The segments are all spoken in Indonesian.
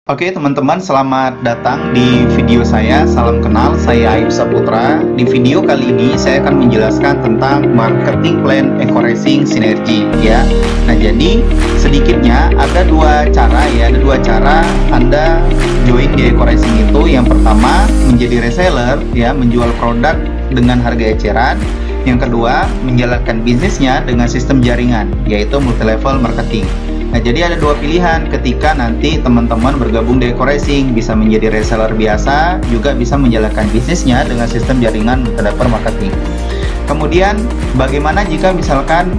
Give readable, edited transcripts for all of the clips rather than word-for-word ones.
Oke teman-teman, selamat datang di video saya. Salam kenal, saya Ayub Saputra. Di video kali ini saya akan menjelaskan tentang marketing plan Eco Racing Sinergi ya. Nah, jadi sedikitnya ada dua cara ya, ada dua cara Anda join di Eco Racing itu. Yang pertama, menjadi reseller ya, menjual produk dengan harga eceran. Yang kedua, menjalankan bisnisnya dengan sistem jaringan, yaitu multi level marketing. Nah, jadi ada dua pilihan ketika nanti teman-teman bergabung di Eco Racing, bisa menjadi reseller biasa, juga bisa menjalankan bisnisnya dengan sistem jaringan multi-level marketing. Kemudian, bagaimana jika misalkan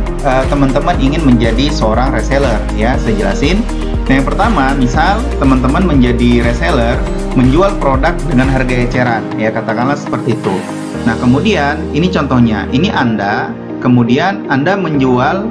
teman-teman ingin menjadi seorang reseller? Ya, saya jelasin. Nah, yang pertama, misal teman-teman menjadi reseller, menjual produk dengan harga eceran, ya katakanlah seperti itu. Nah, kemudian ini contohnya, ini Anda, kemudian Anda menjual,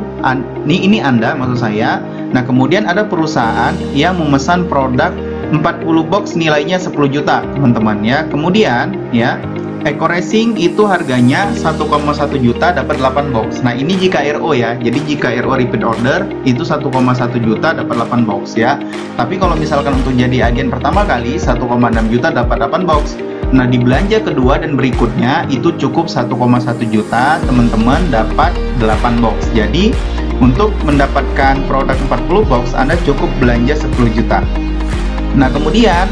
ini Anda maksud saya. Nah, kemudian ada perusahaan yang memesan produk 40 box nilainya 10 juta, teman-teman ya. Kemudian ya, Eco Racing itu harganya 1,1 juta dapat 8 box. Nah, ini jika RO ya. Jadi jika RO repeat order itu 1,1 juta dapat 8 box ya. Tapi kalau misalkan untuk jadi agen pertama kali 1,6 juta dapat 8 box. Nah, di belanja kedua dan berikutnya itu cukup 1,1 juta, teman-teman dapat 8 box. Jadi untuk mendapatkan produk 40 box, Anda cukup belanja 10 juta. Nah, kemudian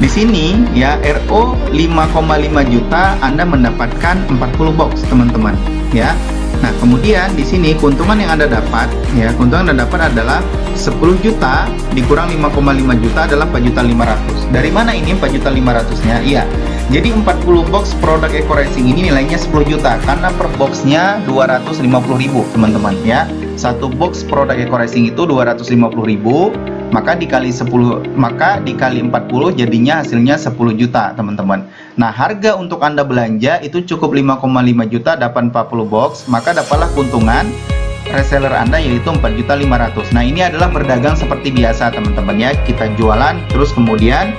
di sini ya, RO 5,5 juta, Anda mendapatkan 40 box, teman-teman, ya. Nah, kemudian di sini keuntungan yang Anda dapat, ya, keuntungan Anda dapat adalah 10 juta dikurang 5,5 juta adalah 4.500.000. Dari mana ini 4.500.000-nya? Iya. Jadi 40 box produk Eco Racing ini nilainya 10 juta karena per boxnya 250.000, teman-teman ya. Satu box produk Eco Racing itu 250.000, maka dikali 10, maka dikali 40 jadinya hasilnya 10 juta, teman-teman. Nah, harga untuk Anda belanja itu cukup 5,5 juta dapat 40 box, maka dapatlah keuntungan reseller Anda yaitu 4.500.000. Nah, ini adalah berdagang seperti biasa, teman-teman ya. Kita jualan terus kemudian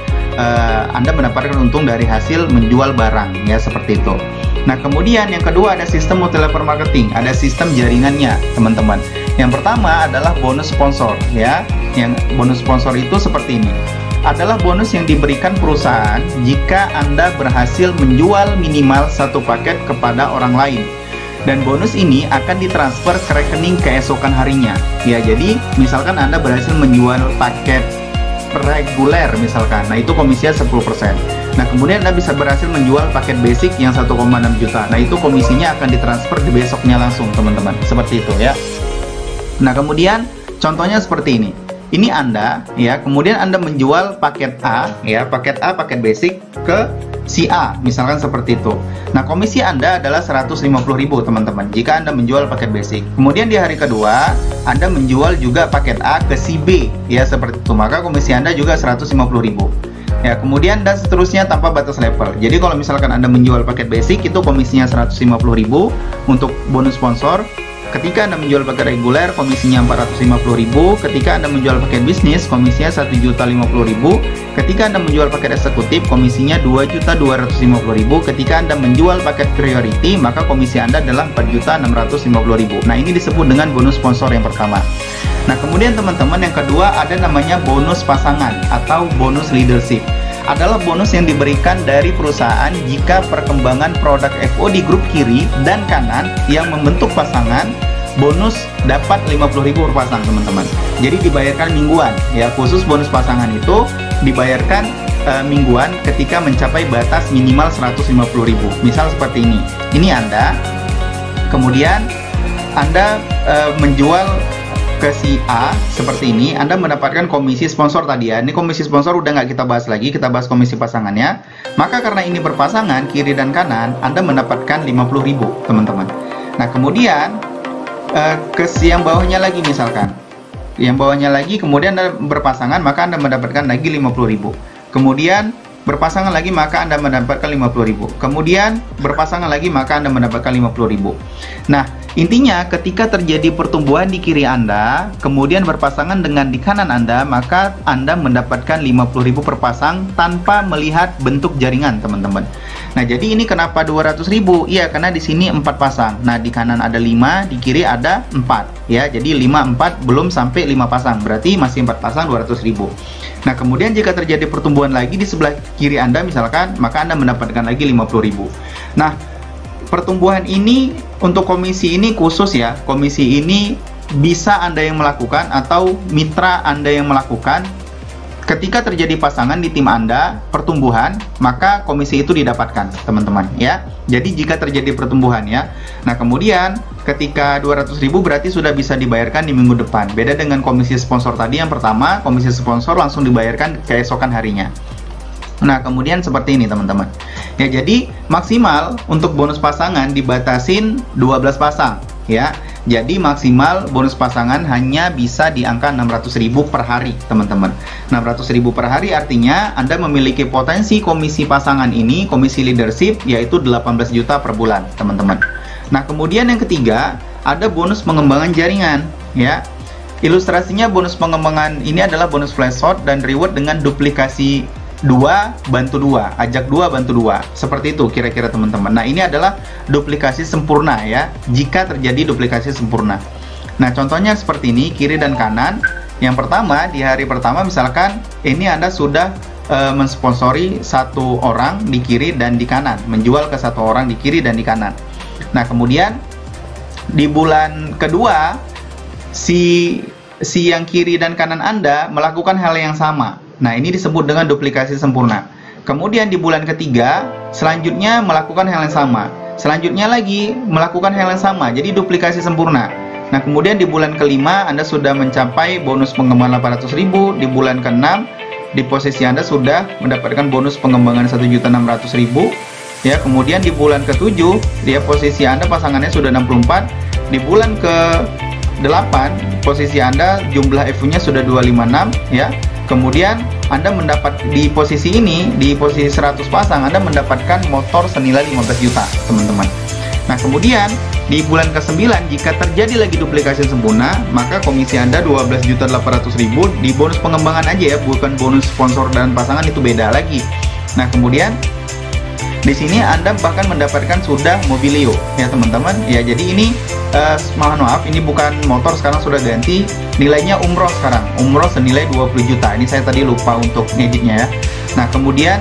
Anda mendapatkan untung dari hasil menjual barang ya, seperti itu. Nah, kemudian yang kedua ada sistem multi-level marketing, ada sistem jaringannya, teman-teman. Yang pertama adalah bonus sponsor ya. Yang bonus sponsor itu seperti ini. Adalah bonus yang diberikan perusahaan jika Anda berhasil menjual minimal satu paket kepada orang lain. Dan bonus ini akan ditransfer ke rekening keesokan harinya. Ya, jadi misalkan Anda berhasil menjual paket reguler misalkan, nah itu komisinya 10%. Nah, kemudian Anda bisa berhasil menjual paket basic yang 1,6 juta. Nah, itu komisinya akan ditransfer di besoknya langsung, teman-teman. Seperti itu ya. Nah, kemudian contohnya seperti ini. Ini Anda ya, kemudian Anda menjual paket A ya, paket A, paket basic ke si A, misalkan seperti itu. Nah, komisi Anda adalah 150.000, teman-teman, jika Anda menjual paket basic. Kemudian di hari kedua, Anda menjual juga paket A ke si B, ya seperti itu. Maka komisi Anda juga 150.000. Ya, kemudian dan seterusnya tanpa batas level. Jadi kalau misalkan Anda menjual paket basic itu komisinya 150.000 untuk bonus sponsor. Ketika Anda menjual paket reguler, komisinya 450.000. Ketika Anda menjual paket bisnis, komisinya 1.050.000. Ketika Anda menjual paket eksekutif, komisinya 2.250.000. Ketika Anda menjual paket priority, maka komisi Anda adalah 4.650.000. Nah, ini disebut dengan bonus sponsor yang pertama. Nah, kemudian teman-teman yang kedua ada namanya bonus pasangan atau bonus leadership. Adalah bonus yang diberikan dari perusahaan jika perkembangan produk FO di grup kiri dan kanan yang membentuk pasangan, bonus dapat 50.000 per pasang, teman-teman. Jadi dibayarkan mingguan ya, khusus bonus pasangan itu dibayarkan mingguan ketika mencapai batas minimal 150.000. Misal seperti ini. Ini Anda, kemudian Anda menjual ke si A seperti ini, Anda mendapatkan komisi sponsor tadi ya. Ini komisi sponsor udah nggak kita bahas lagi, kita bahas komisi pasangannya. Maka karena ini berpasangan kiri dan kanan, Anda mendapatkan 50.000, teman-teman. Nah, kemudian ke si yang bawahnya lagi misalkan, yang bawahnya lagi, kemudian Anda berpasangan, maka Anda mendapatkan lagi 50.000. Kemudian berpasangan lagi, maka Anda mendapatkan 50.000. Kemudian berpasangan lagi, maka Anda mendapatkan 50.000. Nah, Intinya ketika terjadi pertumbuhan di kiri Anda, kemudian berpasangan dengan di kanan Anda, maka Anda mendapatkan 50.000 per pasang tanpa melihat bentuk jaringan, teman-teman. Nah, jadi ini kenapa 200.000? Iya, karena di sini 4 pasang. Nah, di kanan ada 5, di kiri ada 4. Ya, jadi 5, 4, belum sampai 5 pasang. Berarti masih 4 pasang 200.000. Nah, kemudian jika terjadi pertumbuhan lagi di sebelah kiri Anda misalkan, maka Anda mendapatkan lagi 50.000. Nah, pertumbuhan ini untuk komisi ini khusus ya. Komisi ini bisa Anda yang melakukan atau mitra Anda yang melakukan. Ketika terjadi pasangan di tim Anda pertumbuhan, maka komisi itu didapatkan, teman-teman ya. Jadi jika terjadi pertumbuhan ya. Nah, kemudian ketika 200.000 berarti sudah bisa dibayarkan di minggu depan. Beda dengan komisi sponsor tadi yang pertama, komisi sponsor langsung dibayarkan keesokan harinya. Nah, kemudian seperti ini, teman-teman. Ya, jadi maksimal untuk bonus pasangan dibatasin 12 pasang ya. Jadi maksimal bonus pasangan hanya bisa di angka 600.000 per hari, teman-teman. 600.000 per hari artinya Anda memiliki potensi komisi pasangan ini, komisi leadership, yaitu 18 juta per bulan, teman-teman. Nah, kemudian yang ketiga, ada bonus pengembangan jaringan, ya. Ilustrasinya bonus pengembangan ini adalah bonus flash shot dan reward dengan duplikasi 2 bantu 2, ajak 2 bantu 2. Seperti itu kira-kira, teman-teman. Nah, ini adalah duplikasi sempurna ya, jika terjadi duplikasi sempurna. Nah, contohnya seperti ini, kiri dan kanan. Yang pertama, di hari pertama misalkan ini Anda sudah mensponsori satu orang di kiri dan di kanan, menjual ke satu orang di kiri dan di kanan. Nah, kemudian di bulan kedua si yang kiri dan kanan Anda melakukan hal yang sama. Nah, ini disebut dengan duplikasi sempurna. Kemudian di bulan ketiga, selanjutnya melakukan hal yang sama. Selanjutnya lagi melakukan hal yang sama, jadi duplikasi sempurna. Nah, kemudian di bulan kelima, Anda sudah mencapai bonus pengembangan 800.000. Di bulan ke-6, di posisi Anda sudah mendapatkan bonus pengembangan 1.600.000. Ya, kemudian di bulan ke-7, dia posisi Anda pasangannya sudah 64. Di bulan ke-8, posisi Anda jumlah FU-nya sudah 256, ya. Kemudian Anda mendapat di posisi ini, di posisi 100 pasang, Anda mendapatkan motor senilai 15 juta, teman-teman. Nah, kemudian di bulan ke-9, jika terjadi lagi duplikasi sempurna, maka komisi Anda 12.800.000 di bonus pengembangan aja ya, bukan bonus sponsor dan pasangan, itu beda lagi. Nah, kemudian di sini Anda bahkan mendapatkan sudah mobilio ya, teman-teman. Ya, jadi ini maaf, ini bukan motor, sekarang sudah ganti. Nilainya umroh sekarang. Umroh senilai 20 juta. Ini saya tadi lupa untuk ngeditnya ya. Nah, kemudian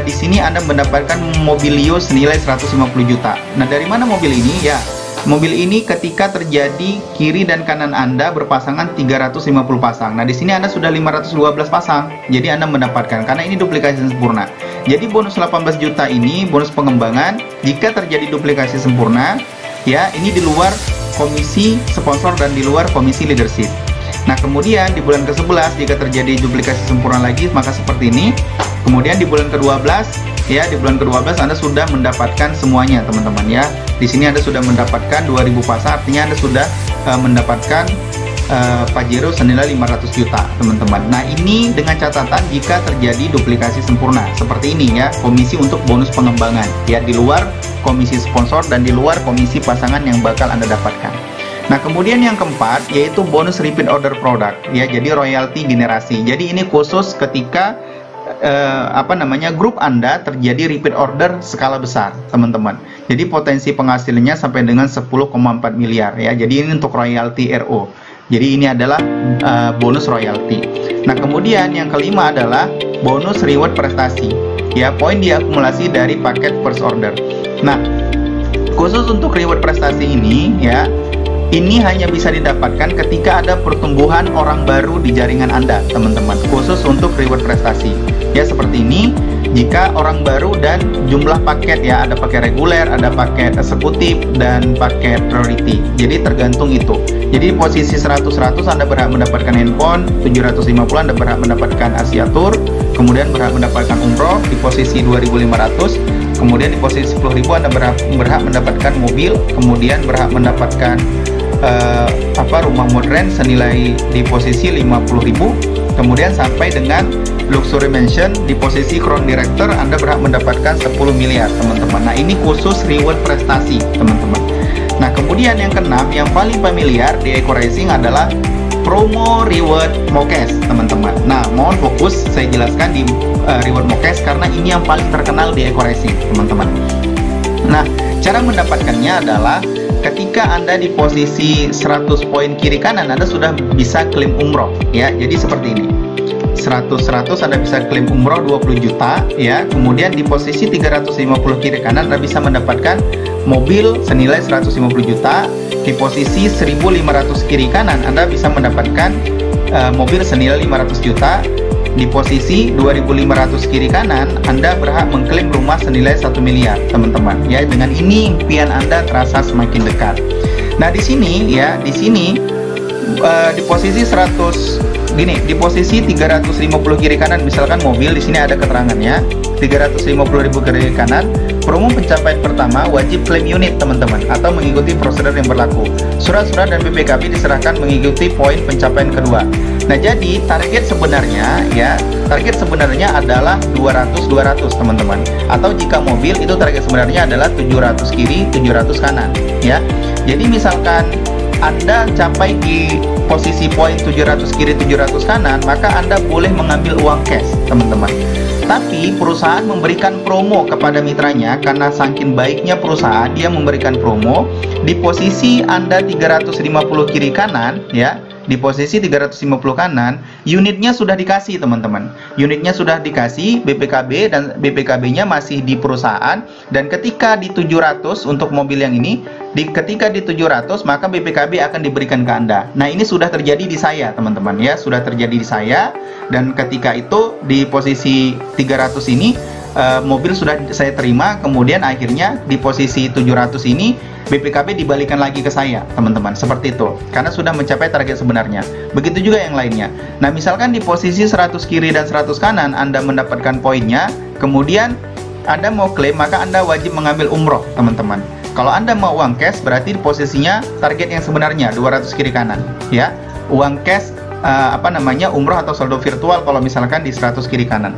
di sini Anda mendapatkan mobilio senilai 150 juta. Nah, dari mana mobil ini? Ya, mobil ini ketika terjadi kiri dan kanan Anda berpasangan 350 pasang. Nah, di sini Anda sudah 512 pasang. Jadi Anda mendapatkan, karena ini duplikasi sempurna. Jadi bonus 18 juta ini bonus pengembangan jika terjadi duplikasi sempurna, ya, ini di luar komisi sponsor dan di luar komisi leadership. Nah, kemudian di bulan ke-11 jika terjadi duplikasi sempurna lagi, maka seperti ini. Kemudian di bulan ke-12, ya, di bulan ke-12 Anda sudah mendapatkan semuanya, teman-teman ya. Di sini Anda sudah mendapatkan 2000 pasang, artinya Anda sudah mendapatkan Pajero senilai 500 juta, teman-teman. Nah, ini dengan catatan jika terjadi duplikasi sempurna seperti ini ya, komisi untuk bonus pengembangan ya, di luar komisi sponsor dan di luar komisi pasangan yang bakal Anda dapatkan. Nah, kemudian yang keempat yaitu bonus repeat order product ya, jadi royalti generasi. Jadi ini khusus ketika grup Anda terjadi repeat order skala besar, teman-teman. Jadi potensi penghasilannya sampai dengan 10,4 miliar ya. Jadi ini untuk royalti RO. Jadi ini adalah bonus royalti. Nah, kemudian yang kelima adalah bonus reward prestasi. Ya, poin diakumulasi dari paket first order. Nah, khusus untuk reward prestasi ini ya, ini hanya bisa didapatkan ketika ada pertumbuhan orang baru di jaringan Anda, teman-teman. Khusus untuk reward prestasi. Ya, seperti ini. Jika orang baru dan jumlah paket ya, ada paket reguler, ada paket eksekutif, dan paket priority. Jadi tergantung itu. Jadi di posisi 100-100 Anda berhak mendapatkan handphone, 750 Anda berhak mendapatkan Asia Tour, kemudian berhak mendapatkan umroh di posisi 2.500, kemudian di posisi 10.000 Anda berhak mendapatkan mobil, kemudian berhak mendapatkan rumah modern senilai di posisi 50.000, kemudian sampai dengan Luxury Mansion di posisi Crown Director, Anda berhak mendapatkan 10 miliar teman-teman. Nah, ini khusus reward prestasi teman-teman. Nah, kemudian yang keenam, yang paling familiar di Eco Racing adalah promo reward Mokes teman-teman. Nah, mohon fokus saya jelaskan di reward Mokes karena ini yang paling terkenal di Eco Racing teman-teman. Nah, cara mendapatkannya adalah ketika Anda di posisi 100 poin kiri kanan, Anda sudah bisa klaim umroh ya. Jadi seperti ini. 100 Anda bisa klaim umroh 20 juta ya. Kemudian di posisi 350 kiri kanan Anda bisa mendapatkan mobil senilai 150 juta. Di posisi 1500 kiri kanan Anda bisa mendapatkan mobil senilai 500 juta. Di posisi 2500 kiri kanan Anda berhak mengklaim rumah senilai 1 miliar teman-teman ya. Dengan ini impian Anda terasa semakin dekat. Nah, di sini ya, di sini di posisi 100 gini, di posisi 350 kiri kanan misalkan mobil, di sini ada keterangannya 350.000 kiri kanan. Promo pencapaian pertama wajib klaim unit teman-teman atau mengikuti prosedur yang berlaku. Surat-surat dan BPKB diserahkan mengikuti poin pencapaian kedua. Nah, jadi target sebenarnya ya, target sebenarnya adalah 200 teman-teman. Atau jika mobil itu target sebenarnya adalah 700 kiri, 700 kanan ya. Jadi misalkan Anda capai di posisi poin 700 kiri 700 kanan, maka Anda boleh mengambil uang cash teman-teman. Tapi perusahaan memberikan promo kepada mitranya karena saking baiknya perusahaan, dia memberikan promo di posisi Anda 350 kiri kanan ya. Di posisi 350 kanan, unitnya sudah dikasih teman-teman. Unitnya sudah dikasih BPKB dan BPKB-nya masih di perusahaan, dan ketika di 700 untuk mobil yang ini, ketika di 700 maka BPKB akan diberikan ke Anda. Nah, ini sudah terjadi di saya teman-teman ya, sudah terjadi di saya, dan ketika itu di posisi 300 ini mobil sudah saya terima, kemudian akhirnya di posisi 700 ini BPKB dibalikan lagi ke saya teman-teman, seperti itu karena sudah mencapai target sebenarnya. Begitu juga yang lainnya. Nah, misalkan di posisi 100 kiri dan 100 kanan Anda mendapatkan poinnya, kemudian Anda mau klaim, maka Anda wajib mengambil umroh teman-teman. Kalau Anda mau uang cash, berarti posisinya target yang sebenarnya 200 kiri kanan ya. Uang cash umroh atau saldo virtual kalau misalkan di 100 kiri kanan.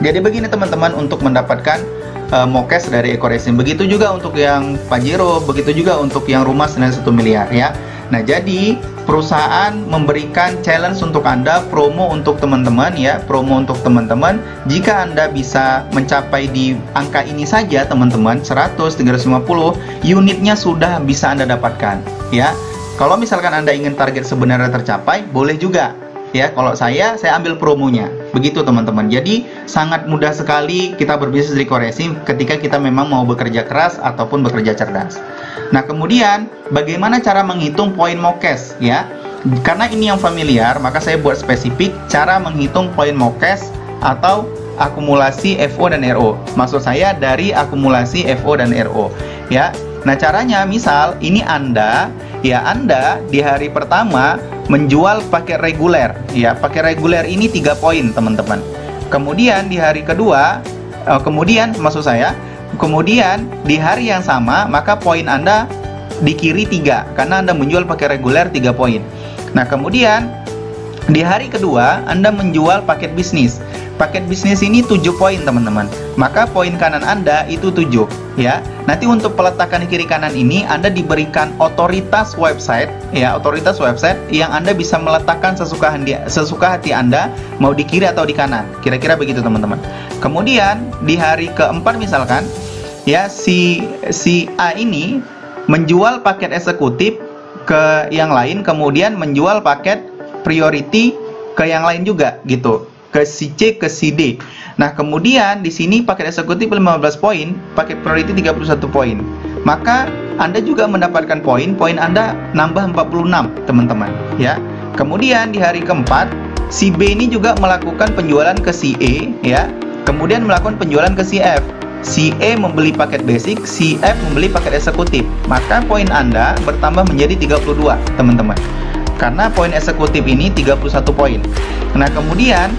Jadi begini teman-teman untuk mendapatkan Mokes dari Eco Racing. Begitu juga untuk yang Pajero, begitu juga untuk yang rumah senilai 1 miliar ya. Nah, jadi perusahaan memberikan challenge untuk Anda, promo untuk teman-teman ya, promo untuk teman-teman. Jika Anda bisa mencapai di angka ini saja teman-teman, 100, 350, unitnya sudah bisa Anda dapatkan ya. Kalau misalkan Anda ingin target sebenarnya tercapai, boleh juga ya. Kalau saya ambil promonya. Begitu teman-teman. Jadi sangat mudah sekali kita berbisnis di Eco Racing ketika kita memang mau bekerja keras ataupun bekerja cerdas. Nah, kemudian bagaimana cara menghitung poin Mokes ya? Karena ini yang familiar, maka saya buat spesifik cara menghitung poin Mokes atau akumulasi FO dan RO. Maksud saya dari akumulasi FO dan RO ya. Nah, caranya misal ini Anda di hari pertama menjual paket reguler ya. Paket reguler ini 3 poin teman-teman. Kemudian di hari kedua kemudian di hari yang sama maka poin Anda di kiri 3 karena Anda menjual paket reguler 3 poin. Nah, kemudian di hari kedua Anda menjual paket bisnis. Paket bisnis ini 7 poin teman-teman. Maka poin kanan Anda itu 7 ya. Nanti untuk peletakan kiri kanan ini Anda diberikan otoritas website ya, otoritas website yang Anda bisa meletakkan sesuka hati Anda mau di kiri atau di kanan. Kira-kira begitu teman-teman. Kemudian di hari keempat misalkan ya si A ini menjual paket eksekutif ke yang lain, kemudian menjual paket priority ke yang lain juga gitu, ke si C, ke si D. Nah, kemudian di sini paket eksekutif 15 poin, paket priority 31 poin. Maka Anda juga mendapatkan poin Anda nambah 46, teman-teman, ya. Kemudian di hari keempat, si B ini juga melakukan penjualan ke si E, ya. Kemudian melakukan penjualan ke si F. Si E membeli paket basic, si F membeli paket eksekutif. Maka poin Anda bertambah menjadi 32, teman-teman. Karena poin eksekutif ini 31 poin. Nah, kemudian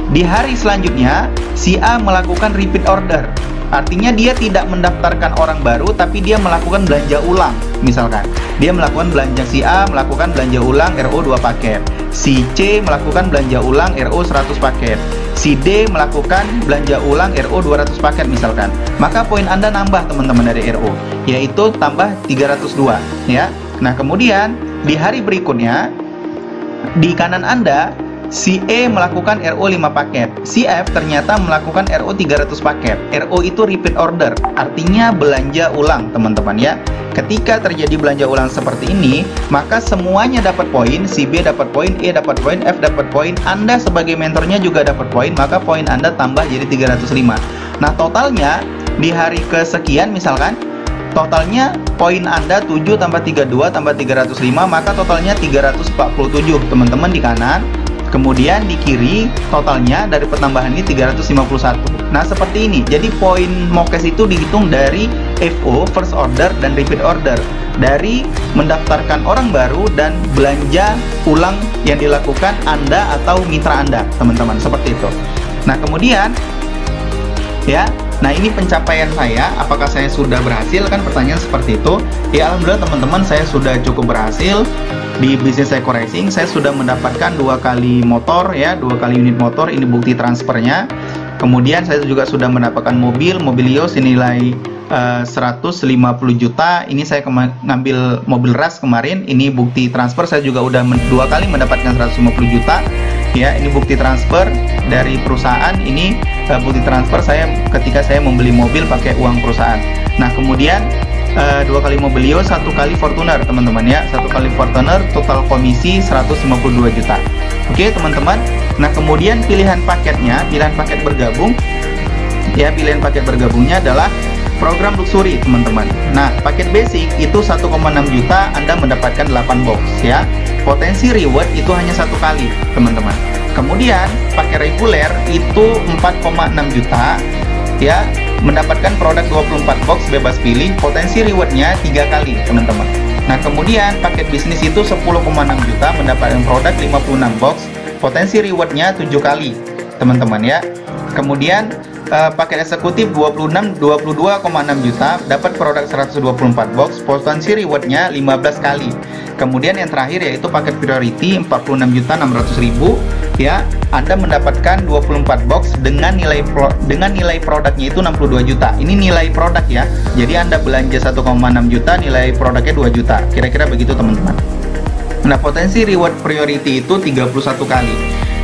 di hari selanjutnya si A melakukan repeat order. Artinya dia tidak mendaftarkan orang baru, tapi dia melakukan belanja ulang. Misalkan dia melakukan belanja, si A melakukan belanja ulang RO 2 paket, si C melakukan belanja ulang RO 100 paket, si D melakukan belanja ulang RO 200 paket misalkan, maka poin Anda nambah teman-teman dari RO, yaitu tambah 302 ya. Nah, kemudian di hari berikutnya di kanan Anda si E melakukan RO 5 paket, si F ternyata melakukan RO 300 paket. RO itu repeat order, artinya belanja ulang teman-teman ya. Ketika terjadi belanja ulang seperti ini, maka semuanya dapat poin, si B dapat poin, E dapat poin, F dapat poin, Anda sebagai mentornya juga dapat poin, maka poin Anda tambah jadi 305. Nah, totalnya di hari kesekian misalkan, totalnya poin Anda 7 tambah 32 tambah 305, maka totalnya 347 teman-teman di kanan. Kemudian di kiri totalnya dari pertambahan ini 351. Nah, seperti ini. Jadi poin MOKES itu dihitung dari FO, first order, dan repeat order, dari mendaftarkan orang baru dan belanja ulang yang dilakukan Anda atau mitra Anda, teman-teman, seperti itu. Nah, kemudian ya, nah ini pencapaian saya, apakah saya sudah berhasil, kan pertanyaan seperti itu. Ya, alhamdulillah teman-teman, saya sudah cukup berhasil di bisnis Eco Racing. Saya sudah mendapatkan 2 kali motor ya, 2 kali unit motor, ini bukti transfernya. Kemudian saya juga sudah mendapatkan mobil Mobilio senilai 150 juta. Ini saya ngambil mobil RAS kemarin, ini bukti transfer. Saya juga udah 2 kali mendapatkan 150 juta ya, ini bukti transfer dari perusahaan. Ini bukti transfer saya ketika saya membeli mobil pakai uang perusahaan. Nah, kemudian 2 kali Mobilio, 1 kali Fortuner teman-teman ya, 1 kali Fortuner, total komisi 152 juta. Oke teman-teman. Nah, kemudian pilihan paketnya, pilihan paket bergabung ya, pilihan paket bergabungnya adalah program luxury teman-teman. Nah, paket basic itu 1,6 juta, Anda mendapatkan 8 box ya. Potensi reward itu hanya 1 kali teman-teman. Kemudian paket reguler itu 4,6 juta ya, mendapatkan produk 24 box bebas pilih, potensi rewardnya 3 kali teman-teman. Nah, kemudian paket bisnis itu 10,6 juta, mendapatkan produk 56 box, potensi rewardnya 7 kali teman-teman ya. Kemudian paket eksekutif 22,6 juta, dapat produk 124 box, potensi rewardnya 15 kali. Kemudian yang terakhir yaitu paket priority 46.600.000 ya, Anda mendapatkan 24 box dengan nilai produknya itu 62 juta. Ini nilai produk ya. Jadi Anda belanja 1,6 juta, nilai produknya 2 juta. Kira-kira begitu teman-teman. Nah, potensi reward priority itu 31 kali.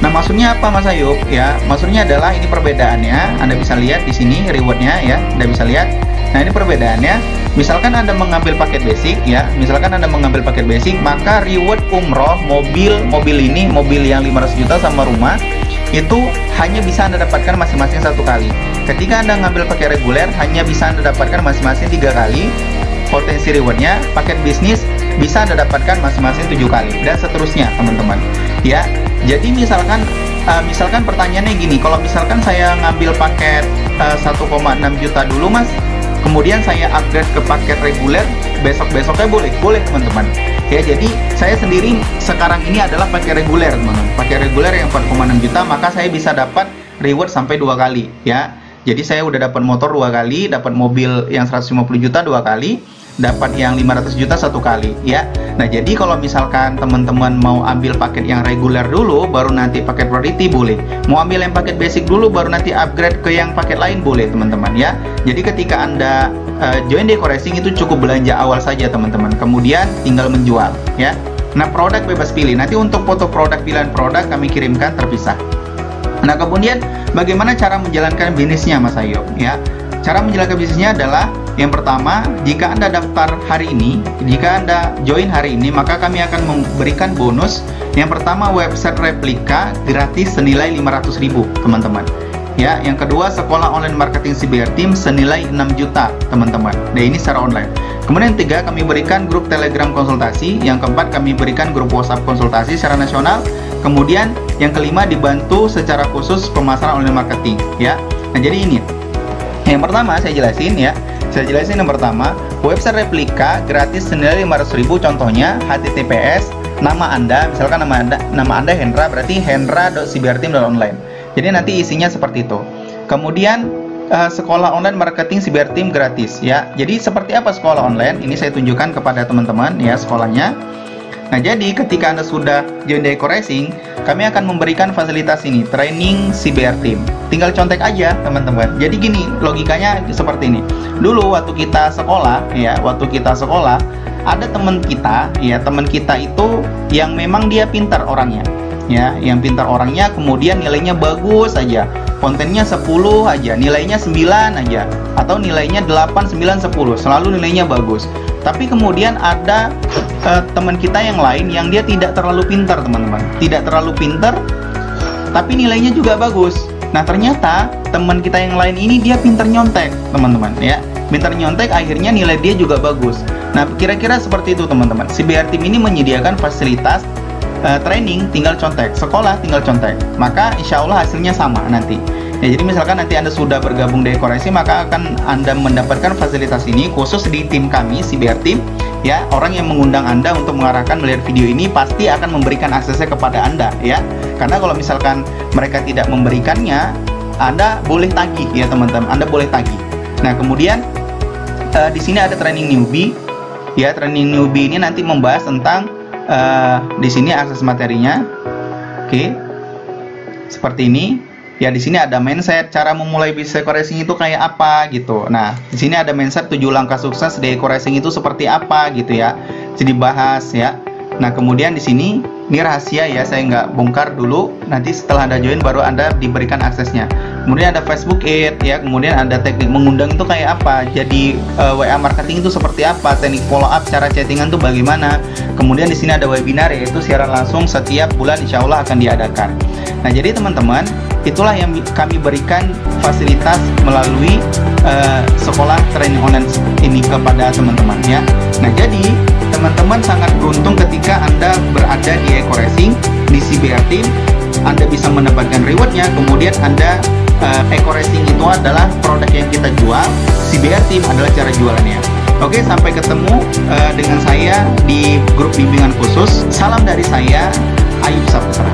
Nah, maksudnya apa Mas Ayub? Ya, maksudnya adalah ini perbedaannya. Anda bisa lihat di sini rewardnya ya, Anda bisa lihat. Nah, ini perbedaannya. Misalkan Anda mengambil paket basic ya, misalkan Anda mengambil paket basic, maka reward umroh mobil ini, mobil yang 500 juta sama rumah, itu hanya bisa Anda dapatkan masing-masing 1 kali. Ketika Anda ngambil paket reguler, hanya bisa Anda dapatkan masing-masing 3 kali. Potensi rewardnya, paket bisnis bisa Anda dapatkan masing-masing 7 kali, dan seterusnya teman-teman ya. Jadi misalkan pertanyaannya gini, kalau misalkan saya ngambil paket 1,6 juta dulu Mas, kemudian saya upgrade ke paket reguler, besok-besoknya boleh teman-teman ya. Jadi saya sendiri sekarang ini adalah pakai reguler teman-teman, pakai reguler yang 4,6 juta, maka saya bisa dapat reward sampai 2 kali ya. Jadi saya udah dapat motor 2 kali, dapat mobil yang 150 juta 2 kali, dapat yang 500 juta 1 kali ya. Nah, jadi kalau misalkan teman-teman mau ambil paket yang reguler dulu baru nanti paket priority boleh, mau ambil yang paket basic dulu baru nanti upgrade ke yang paket lain boleh teman-teman ya. Jadi ketika Anda join di Eco Racing itu cukup belanja awal saja teman-teman, kemudian tinggal menjual ya. Nah, produk bebas pilih, nanti untuk foto produk, pilihan produk kami kirimkan terpisah. Nah, kemudian bagaimana cara menjalankan bisnisnya Mas Ayub ya? Cara menjalankan bisnisnya adalah yang pertama, jika Anda daftar hari ini, jika Anda join hari ini, maka kami akan memberikan bonus. Yang pertama, website replika gratis senilai 500.000 teman-teman ya. Yang kedua, sekolah online marketing CBR Team senilai 6 juta teman-teman. Nah, ini secara online. Kemudian yang ketiga, kami berikan grup Telegram konsultasi. Yang keempat, kami berikan grup WhatsApp konsultasi secara nasional. Kemudian yang kelima, dibantu secara khusus pemasaran online marketing ya. Nah, jadi ini yang pertama saya jelasin ya. Saya jelasin yang pertama, website replika gratis senilai 500.000, contohnya https nama Anda, misalkan nama Anda Hendra, berarti hendra.cbrteam.online. Jadi nanti isinya seperti itu. Kemudian sekolah online marketing CBR Team gratis ya. Jadi seperti apa sekolah online? Ini saya tunjukkan kepada teman-teman ya sekolahnya. Nah, jadi ketika Anda sudah join di Eco Racing, kami akan memberikan fasilitas ini, training CBR Team. Tinggal contek aja, teman-teman. Jadi gini, logikanya seperti ini. Dulu waktu kita sekolah, ada teman kita, teman kita itu yang memang dia pintar orangnya. Yang pintar orangnya, kemudian nilainya bagus aja. Kontennya 10 aja, nilainya 9 aja. Atau nilainya 8, 9, 10. Selalu nilainya bagus. Tapi kemudian ada teman kita yang lain yang dia tidak terlalu pintar, teman-teman. Tidak terlalu pintar, tapi nilainya juga bagus. Nah, ternyata teman kita yang lain ini dia pintar nyontek, teman-teman, ya. Pintar nyontek, akhirnya nilai dia juga bagus. Nah, kira-kira seperti itu, teman-teman. CBR Team ini menyediakan fasilitas training tinggal contek, sekolah tinggal contek. Maka insya Allah hasilnya sama nanti. Ya, jadi misalkan nanti Anda sudah bergabung di Eco Racing, maka akan Anda mendapatkan fasilitas ini khusus di tim kami, CBR Team. Ya, orang yang mengundang Anda untuk mengarahkan melihat video ini pasti akan memberikan aksesnya kepada Anda, ya. Karena kalau misalkan mereka tidak memberikannya, Anda boleh tagih, ya teman-teman. Anda boleh tagih. Nah, kemudian di sini ada training newbie. Ya, training newbie ini nanti membahas tentang di sini akses materinya. Oke. Seperti ini. Ya, di sini ada mindset, cara memulai bisnis Eco Racing itu kayak apa gitu. Nah, di sini ada mindset 7 langkah sukses di Eco Racing itu seperti apa gitu ya. Jadi dibahas ya. Nah, kemudian di sini ini rahasia ya, saya nggak bongkar dulu. Nanti setelah Anda join baru Anda diberikan aksesnya. Kemudian ada Facebook Ads ya, kemudian ada teknik mengundang itu kayak apa. Jadi WA marketing itu seperti apa, teknik follow up, cara chattingan itu bagaimana. Kemudian di sini ada webinar, yaitu siaran langsung setiap bulan insya Allah akan diadakan. Nah, jadi teman-teman, itulah yang kami berikan fasilitas melalui sekolah training online ini kepada teman-teman ya. Nah, jadi teman-teman sangat beruntung ketika Anda berada di Eco Racing, di CBR Team. Anda bisa mendapatkan rewardnya, kemudian Anda Eco Racing itu adalah produk yang kita jual, CBR Team adalah cara jualannya. Oke, sampai ketemu dengan saya di grup bimbingan khusus. Salam dari saya, Ayub Saputra.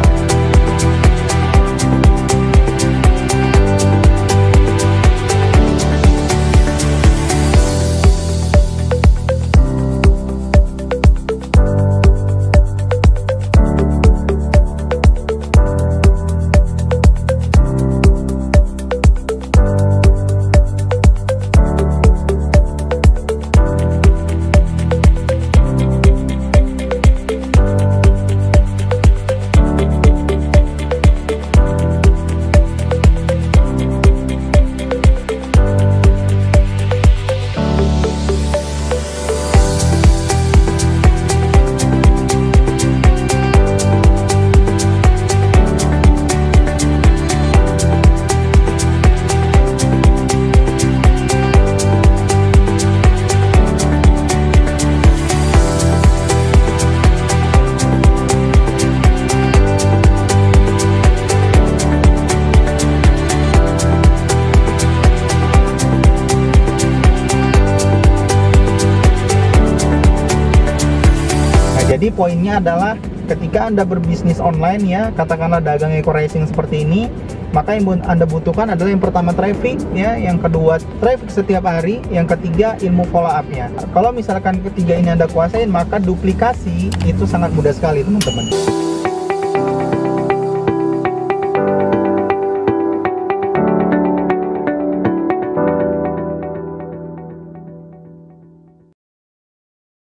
Jadi poinnya adalah ketika Anda berbisnis online ya, katakanlah dagang Eco Racing seperti ini, maka yang Anda butuhkan adalah yang pertama traffic ya, yang kedua traffic setiap hari, yang ketiga ilmu follow up-nya. Kalau misalkan ketiga ini Anda kuasain, maka duplikasi itu sangat mudah sekali, teman-teman.